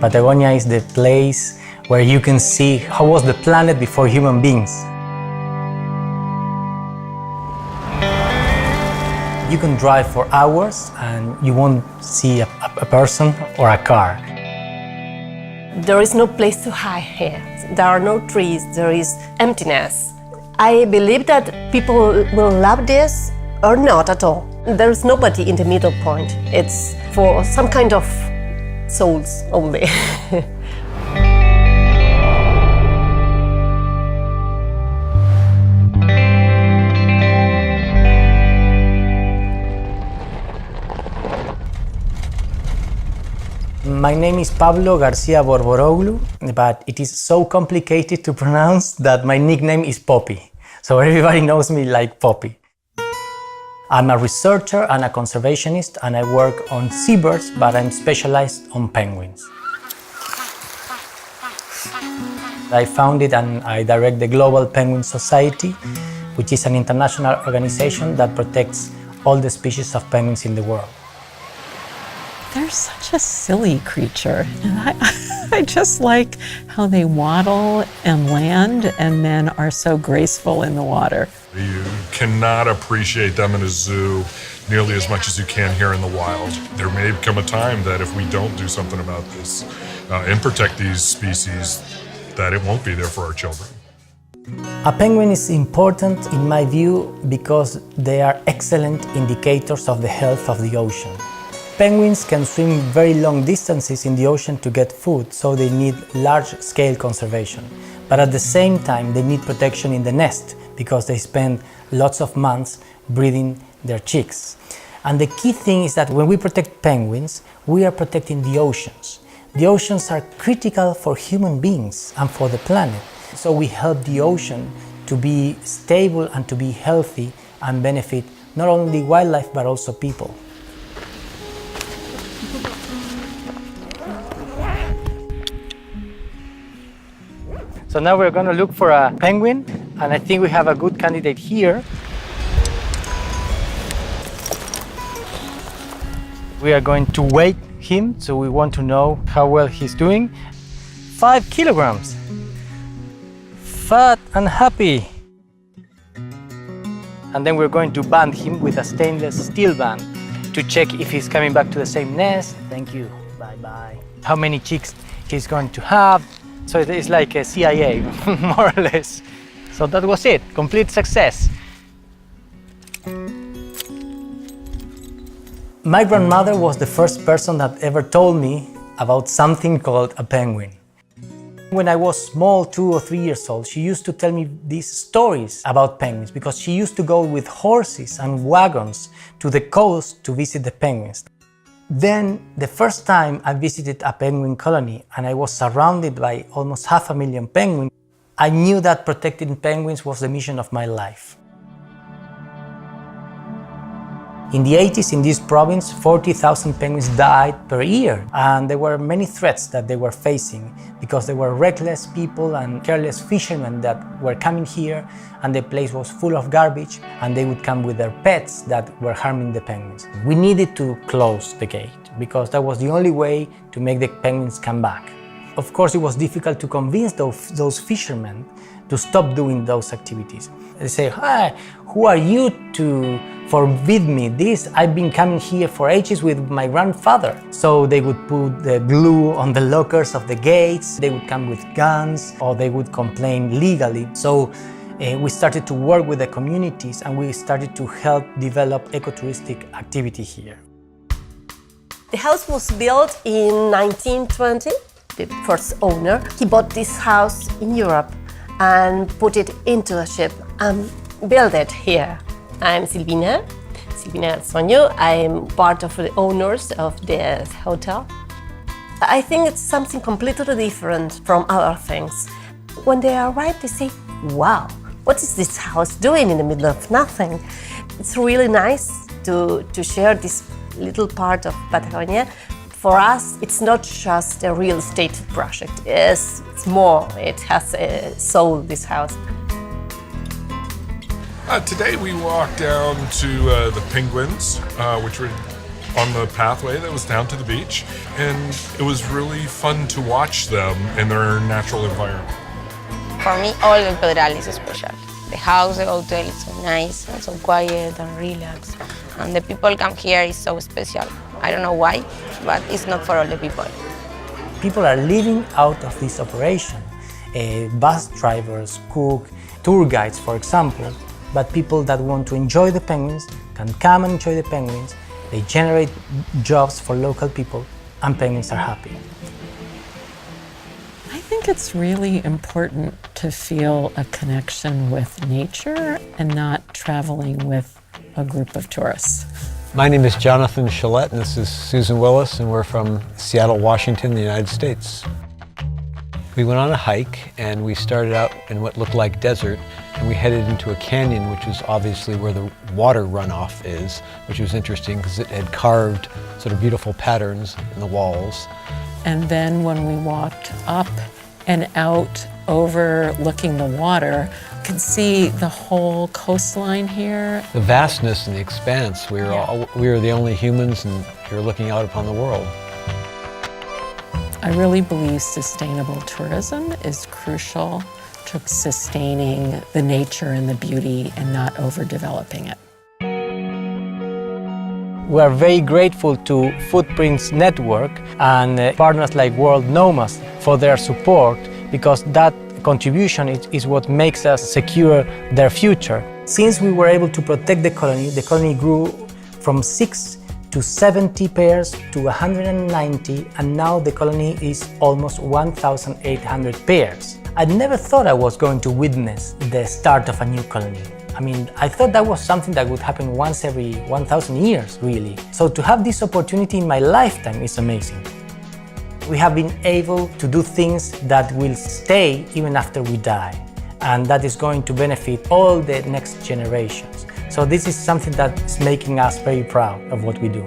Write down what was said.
Patagonia is the place where you can see how was the planet before human beings. You can drive for hours and you won't see a person or a car. There is no place to hide here. There are no trees, there is emptiness. I believe that people will love this or not at all. There is nobody in the middle point. It's for some kind of souls only. My name is Pablo Garcia Borboroglu, but it is so complicated to pronounce that my nickname is Poppy. So everybody knows me like Poppy. I'm a researcher and a conservationist, and I work on seabirds, but I'm specialized on penguins. I founded and I direct the Global Penguin Society, which is an international organization that protects all the species of penguins in the world. They're such a silly creature, and I just like how they waddle and land and then are so graceful in the water. You cannot appreciate them in a zoo nearly as much as you can here in the wild. There may come a time that if we don't do something about this and protect these species, that it won't be there for our children. A penguin is important in my view because they are excellent indicators of the health of the ocean. Penguins can swim very long distances in the ocean to get food, so they need large-scale conservation. But at the same time, they need protection in the nest because they spend lots of months breeding their chicks. And the key thing is that when we protect penguins, we are protecting the oceans. The oceans are critical for human beings and for the planet. So we help the ocean to be stable and to be healthy and benefit not only wildlife but also people. So now we're going to look for a penguin, and I think we have a good candidate here. We are going to weigh him, so we want to know how well he's doing. 5 kilograms. Fat and happy. And then we're going to band him with a stainless steel band to check if he's coming back to the same nest. Thank you. Bye-bye. How many chicks he's going to have. So it's like a CIA, more or less. So that was it, complete success. My grandmother was the first person that ever told me about something called a penguin. When I was small, 2 or 3 years old, she used to tell me these stories about penguins because she used to go with horses and wagons to the coast to visit the penguins. Then, the first time I visited a penguin colony and I was surrounded by almost 500,000 penguins, I knew that protecting penguins was the mission of my life. In the 80s, in this province, 40,000 penguins died per year, and there were many threats that they were facing because there were reckless people and careless fishermen that were coming here, and the place was full of garbage, and they would come with their pets that were harming the penguins. We needed to close the gate because that was the only way to make the penguins come back. Of course, it was difficult to convince those fishermen to stop doing those activities. They say, "Hi, who are you to forbid me this? I've been coming here for ages with my grandfather." So they would put the glue on the lockers of the gates, they would come with guns, or they would complain legally. So we started to work with the communities and we started to help develop ecotouristic activity here. The house was built in 1920. The first owner, he bought this house in Europe and put it into a ship and built it here. I'm Silvina Alsoño. I'm part of the owners of the hotel. I think it's something completely different from other things. When they arrive, they say, "Wow, what is this house doing in the middle of nothing?" It's really nice to share this little part of Patagonia. For us, it's not just a real estate project. It's more. It has a soul, this house. Today we walked down to the penguins, which were on the pathway that was down to the beach, and it was really fun to watch them in their natural environment. For me, all El Pedral is special. The house, the hotel is so nice and so quiet and relaxed. And the people come here is so special. I don't know why, but it's not for all the people. People are living out of this operation. Bus drivers, cook, tour guides, for example. But people that want to enjoy the penguins can come and enjoy the penguins. They generate jobs for local people, and penguins are happy. I think it's really important to feel a connection with nature and not traveling with a group of tourists. My name is Jonathan Chalette, and this is Susan Willis, and we're from Seattle, Washington, the United States. We went on a hike, and we started out in what looked like desert, and we headed into a canyon, which was obviously where the water runoff is, which was interesting because it had carved sort of beautiful patterns in the walls. And then when we walked up and out overlooking the water, you could see the whole coastline here. The vastness and the expanse, we were the only humans, and we were looking out upon the world. I really believe sustainable tourism is crucial to sustaining the nature and the beauty and not overdeveloping it. We are very grateful to Footprints Network and partners like World Nomads for their support, because that contribution is what makes us secure their future. Since we were able to protect the colony grew from 6 to 70 pairs to 190, and now the colony is almost 1,800 pairs. I never thought I was going to witness the start of a new colony. I mean, I thought that was something that would happen once every 1,000 years, really. So to have this opportunity in my lifetime is amazing. We have been able to do things that will stay even after we die, and that is going to benefit all the next generations. So this is something that is making us very proud of what we do.